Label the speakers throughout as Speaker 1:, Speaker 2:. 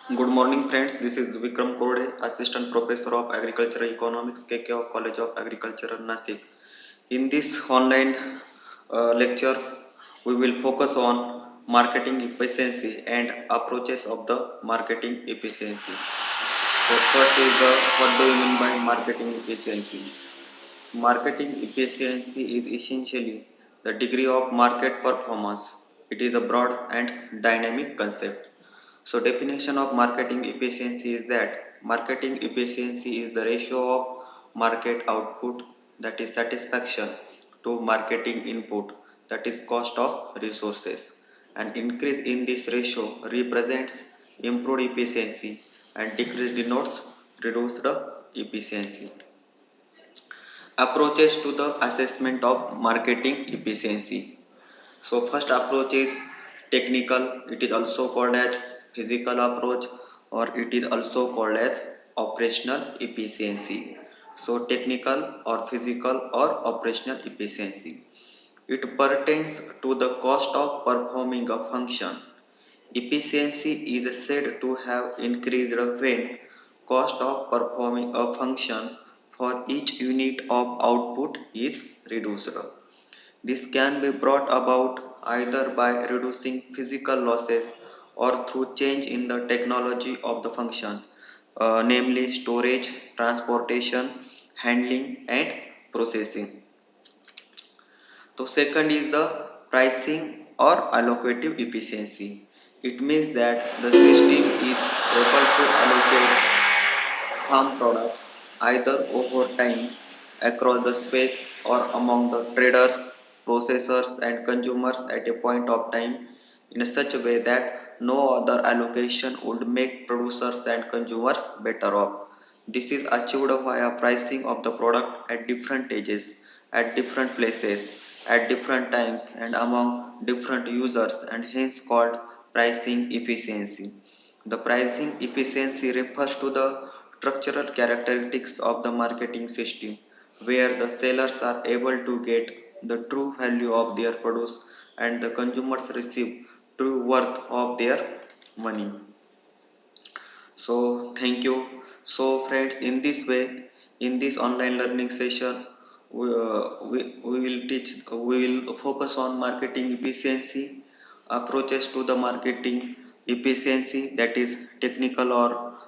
Speaker 1: Good morning, friends. This is Vikram Kode, Assistant Professor of Agricultural Economics, KK College of Agriculture, Nasik. In this online lecture, we will focus on marketing efficiency and approaches of the marketing efficiency. So, first is the what do you mean by marketing efficiency? Marketing efficiency is essentially the degree of market performance. It is a broad and dynamic concept. So definition of marketing efficiency is that marketing efficiency is the ratio of market output, that is satisfaction, to marketing input, that is cost of resources. An increase in this ratio represents improved efficiency and decrease denotes reduced efficiency. Approaches to the assessment of marketing efficiency. So first approach is technical. It is also called as physical approach, or it is also called as operational efficiency. So technical or physical or operational efficiency. It pertains to the cost of performing a function. Efficiency is said to have increased when cost of performing a function for each unit of output is reduced. This can be brought about either by reducing physical losses or through change in the technology of the function, namely storage, transportation, handling, and processing. So second is the pricing or allocative efficiency. It means that the system is able to allocate farm products either over time across the space or among the traders, processors and consumers at a point of time in such a way that no other allocation would make producers and consumers better off. This is achieved via pricing of the product at different ages, at different places, at different times and among different users, and hence called pricing efficiency. The pricing efficiency refers to the structural characteristics of the marketing system where the sellers are able to get the true value of their produce and the consumers receive true worth of their money. So thank you. So friends, in this way, in this online learning session, we will we will focus on marketing efficiency, approaches to the marketing efficiency, that is technical or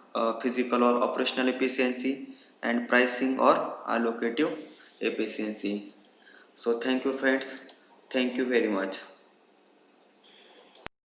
Speaker 1: physical or operational efficiency, and pricing or allocative efficiency. So thank you friends, thank you very much.